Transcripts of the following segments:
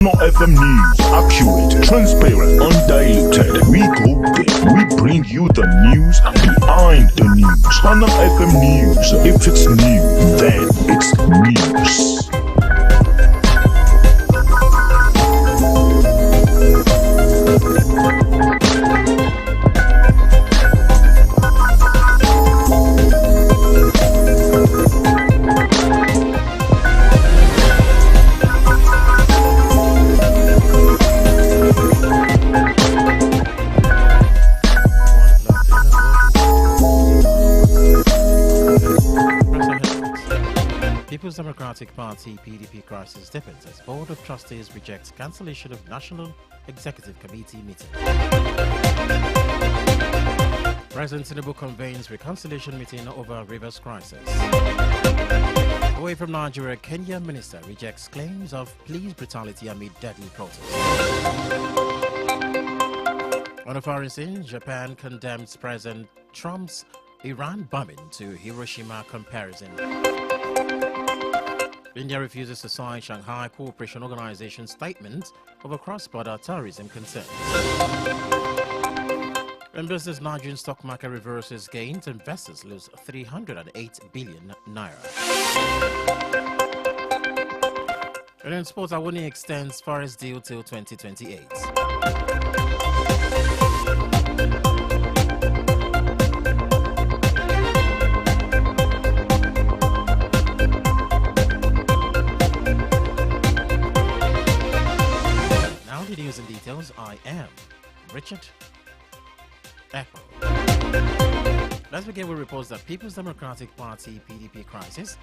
No FM News, accurate, transparent, undiluted. We go there. We bring you the news behind the news. On FM News, if it's new, then it's news. People's Democratic Party PDP crisis deepens as Board of Trustees rejects cancellation of National Executive Committee meeting. President Tinubu convenes reconciliation meeting over Rivers crisis. Away from Nigeria, Kenya minister rejects claims of police brutality amid deadly protests. On a foreign scene, Japan condemns President Trump's Iran bombing to Hiroshima comparison. India refuses to sign Shanghai Cooperation Organization statement over cross-border terrorism concerns. In business, Nigerian stock market reverses gains, investors lose 308 billion naira. And in sports, Awoni extends Forest deal till 2028. The news and details. I am Richard Ekpo. Let's begin with reports that People's Democratic Party PDP crisis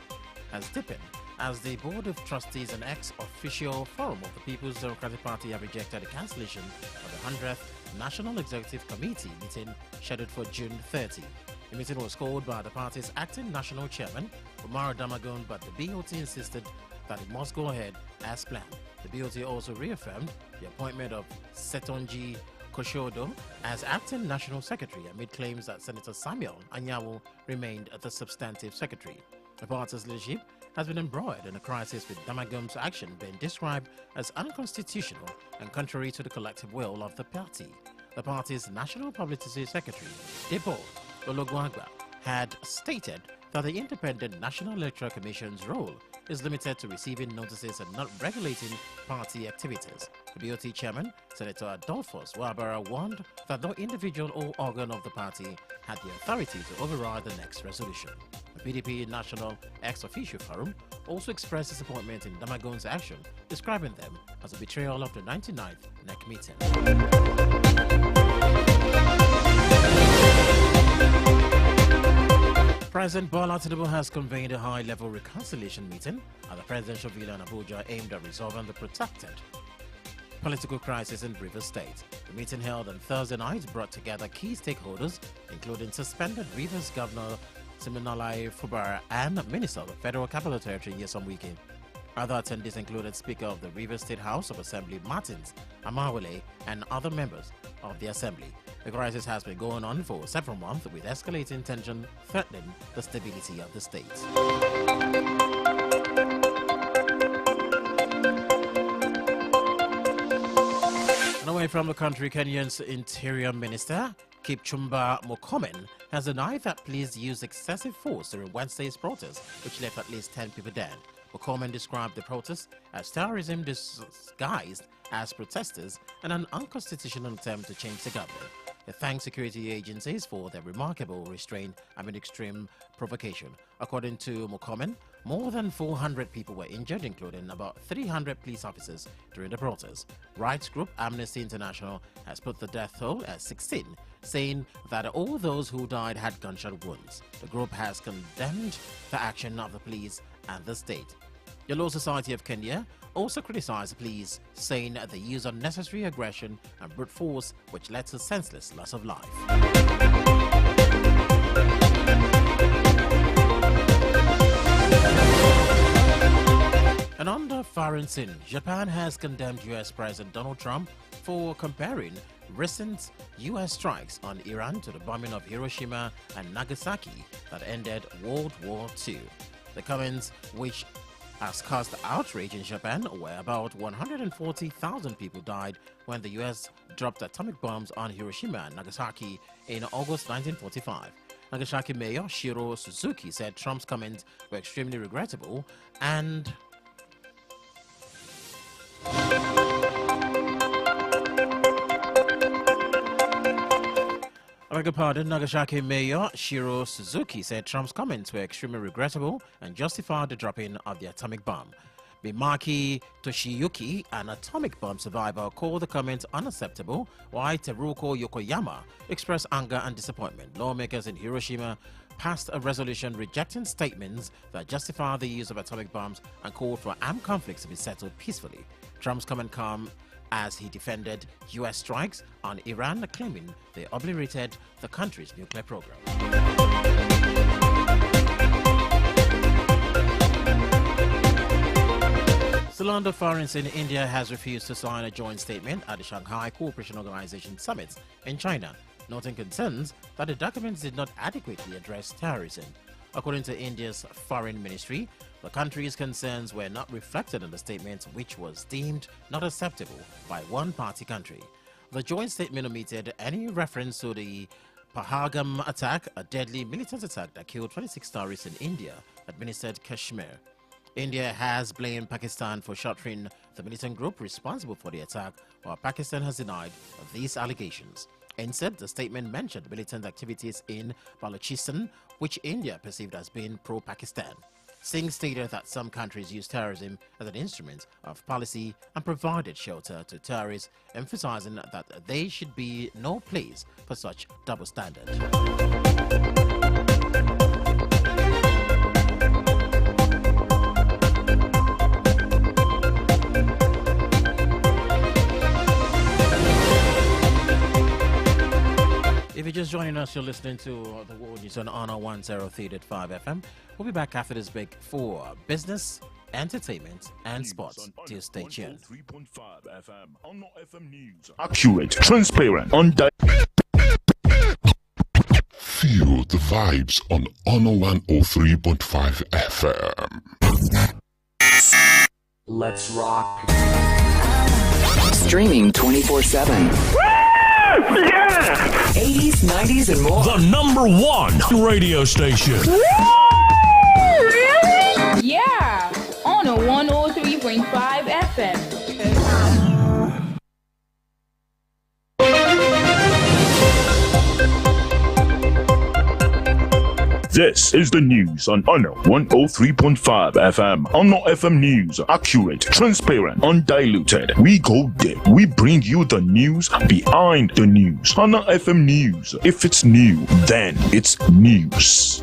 has deepened as the Board of Trustees and ex-official forum of the People's Democratic Party have rejected the cancellation of the 100th National Executive Committee meeting scheduled for June 30. The meeting was called by the party's acting national chairman, Umar Damagun, but the BOT insisted that it must go ahead as planned. The BOT also reaffirmed the appointment of Setonji Koshodo as acting national secretary amid claims that Senator Samuel Anyawu remained the substantive secretary. The party's leadership has been embroiled in a crisis, with Damagun's action being described as unconstitutional and contrary to the collective will of the party. The party's national publicity secretary, Ekpo had stated that the Independent National Electoral Commission's role is limited to receiving notices and not regulating party activities. The BOT chairman, Senator Adolphus Wabara, warned that no individual or organ of the party had the authority to override the next resolution. The PDP National Ex-Official Forum also expressed disappointment in Damagun's action, describing them as a betrayal of the 99th NEC meeting. President Bola Tinubu has convened a high-level reconciliation meeting at the presidential villa in Abuja aimed at resolving the protracted political crisis in Rivers State. The meeting held on Thursday night brought together key stakeholders, including suspended Rivers Governor Siminalayi Fubara and Minister of the Federal Capital Territory Nyesom Wike. Other attendees included Speaker of the Rivers State House of Assembly Martins Amawale and other members of the Assembly. The crisis has been going on for several months, with escalating tension threatening the stability of the state. And away from the country, Kenya's Interior Minister Kipchumba Murkomen has denied that police used excessive force during Wednesday's protest, which left at least 10 people dead. Murkomen described the protest as terrorism disguised as protesters and an unconstitutional attempt to change the government. He thanked security agencies for their remarkable restraint amid extreme provocation. According to Murkomen, more than 400 people were injured, including about 300 police officers during the protest. Rights group Amnesty International has put the death toll at 16, saying that all those who died had gunshot wounds. The group has condemned the action of the police and the state. The Law Society of Kenya also criticized the police, saying they used unnecessary aggression and brute force, which led to senseless loss of life. And on the foreign scene, Japan has condemned U.S. President Donald Trump for comparing recent U.S. strikes on Iran to the bombing of Hiroshima and Nagasaki that ended World War II. The comments, which has caused outrage in Japan, where about 140,000 people died when the U.S. dropped atomic bombs on Hiroshima and Nagasaki in August 1945. Nagasaki Mayor Shiro Suzuki said Trump's comments were extremely regrettable and I beg your pardon, Nagasaki Mayor Shiro Suzuki said Trump's comments were extremely regrettable and justified the dropping of the atomic bomb. Mimaki Toshiyuki, an atomic bomb survivor, called the comments unacceptable, while Teruko Yokoyama expressed anger and disappointment. Lawmakers in Hiroshima passed a resolution rejecting statements that justify the use of atomic bombs and called for armed conflicts to be settled peacefully. Trump's comment come as he defended U.S. strikes on Iran, claiming they obliterated the country's nuclear program. Zalando Foreign in India has refused to sign a joint statement at the Shanghai Cooperation Organization Summit in China, noting concerns that the documents did not adequately address terrorism. According to India's foreign ministry, the country's concerns were not reflected in the statement, which was deemed not acceptable by one party country. The joint statement omitted any reference to the Pahalgam attack, a deadly militant attack that killed 26 terrorists in India, administered Kashmir. India has blamed Pakistan for sheltering the militant group responsible for the attack, while Pakistan has denied these allegations. Instead, the statement mentioned militant activities in Balochistan, which India perceived as being pro-Pakistan. Singh stated that some countries use terrorism as an instrument of policy and provided shelter to terrorists, emphasizing that there should be no place for such double standard. If you're just joining us, you're listening to the World News on Honor 103.5 FM. We'll be back after this break for business, entertainment, and sports. Till stay tuned. 3.5 FM. Honor FM News. Accurate, transparent, Feel the vibes on Honor 103.5 FM. Let's rock. Streaming 24/7. Yeah! 80s, 90s, and more. The #1 radio station. Woo! Really? Yeah, on a 103.5 FM. This is the news on Honor 103.5 FM. Honor FM News. Accurate, transparent, undiluted. We go deep. We bring you the news behind the news. Honor FM News. If it's new, then it's news.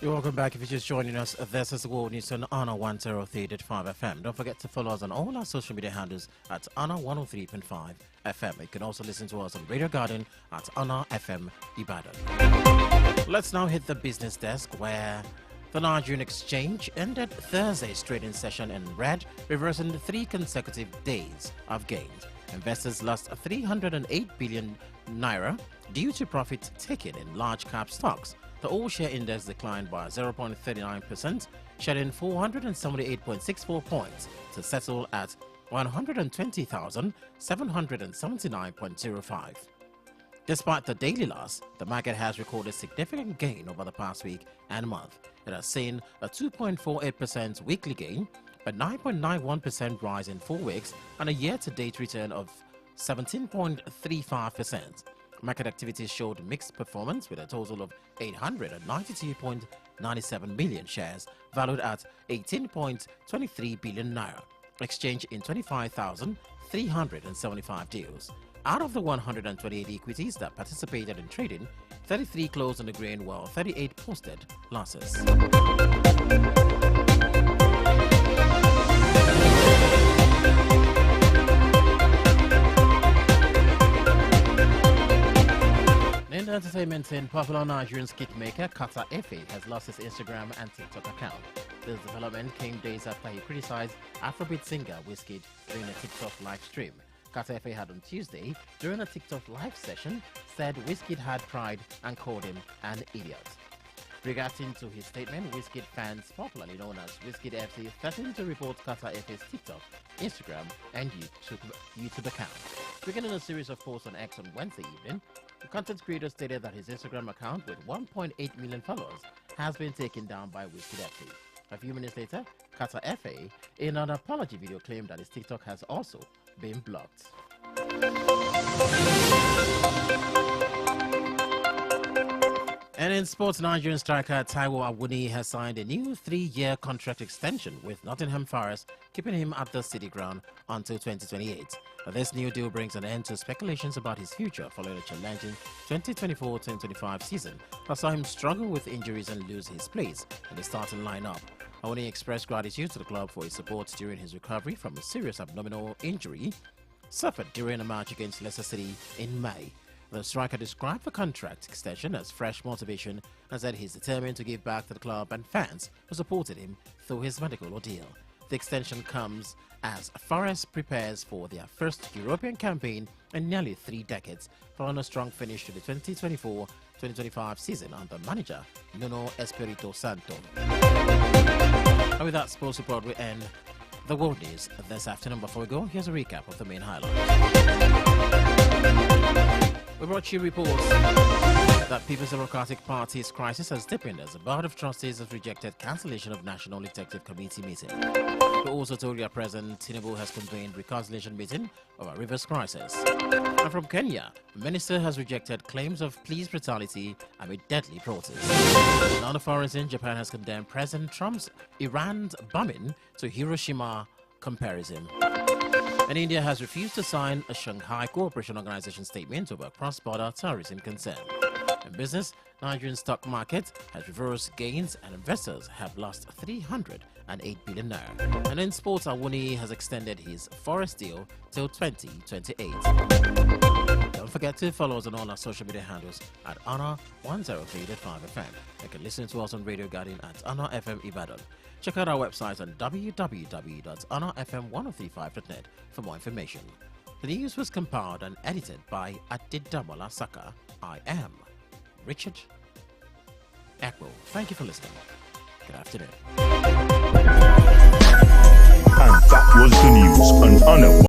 Welcome back. If you're just joining us, this is the World News on Honor 103.5 FM. Don't forget to follow us on all our social media handles at Honor 103.5 FM. You can also listen to us on Radio Garden at Honor FM Ibadan. Let's now hit the business desk, where the Nigerian exchange ended Thursday's trading session in red, reversing 3 consecutive days of gains. Investors lost 308 billion naira due to profit taken in large cap stocks. The all-share index declined by 0.39%, shedding 478.64 points to settle at 120,779.05. Despite the daily loss, the market has recorded significant gain over the past week and month. It has seen a 2.48% weekly gain, a 9.91% rise in 4 weeks, and a year-to-date return of 17.35%. Market activities showed mixed performance, with a total of 892.97 million shares valued at 18.23 billion naira, exchanged in 25,375 deals. Out of the 128 equities that participated in trading, 33 closed in the green, while 38 posted losses. In entertainment, popular Nigerian skit maker Kata Efe has lost his Instagram and TikTok account. This development came days after he criticized Afrobeat singer Wizkid during a TikTok live stream. Qatar FA had on Tuesday, during a TikTok live session, said Wizkid had cried and called him an idiot. Regarding to his statement, Wizkid fans, popularly known as Wizkid FC, threatened to report Qatar FA's TikTok, Instagram, and YouTube accounts. Beginning a series of posts on X on Wednesday evening, the content creator stated that his Instagram account with 1.8 million followers has been taken down by Wizkid FC. A few minutes later, Qatar FA, in an apology video, claimed that his TikTok has also been blocked. And in sports, Nigerian striker Taiwo Awuni has signed a new 3-year contract extension with Nottingham Forest, keeping him at the City Ground until 2028. This new deal brings an end to speculations about his future following a challenging 2024-2025 season that saw him struggle with injuries and lose his place in the starting lineup. Awuni expressed gratitude to the club for his support during his recovery from a serious abdominal injury suffered during a match against Leicester City in May. The striker described the contract extension as fresh motivation and said he's determined to give back to the club and fans who supported him through his medical ordeal. The extension comes as Forest prepares for their first European campaign in nearly 3 decades, following a strong finish to the 2024-2025 season under manager Nuno Espirito Santo. And with that sports report, we end the world news this afternoon. Before we go, here's a recap of the main highlights. We brought you reports that People's Democratic Party's crisis has deepened as the Board of Trustees has rejected cancellation of National Executive Committee meeting. We also told you President Tinubu has convened reconciliation meeting over Rivers crisis. And from Kenya, the minister has rejected claims of police brutality amid deadly protests. On the foreign, Japan has condemned President Trump's Iran bombing to Hiroshima comparison. And India has refused to sign a Shanghai Cooperation Organization statement over cross-border terrorism concern. In business, Nigerian stock market has reversed gains and investors have lost 308 billion naira. And in sports, Awuni has extended his Forest deal till 2028. Don't forget to follow us on all our social media handles at Honor 103.5 FM. You can listen to us on Radio Garden at Honor FM Ibadan. Check out our website on www.honorfm1035.net for more information. The news was compiled and edited by Adidamola Saka. I am Richard Ekpo. Thank you for listening. Good afternoon. And that was the news on Honor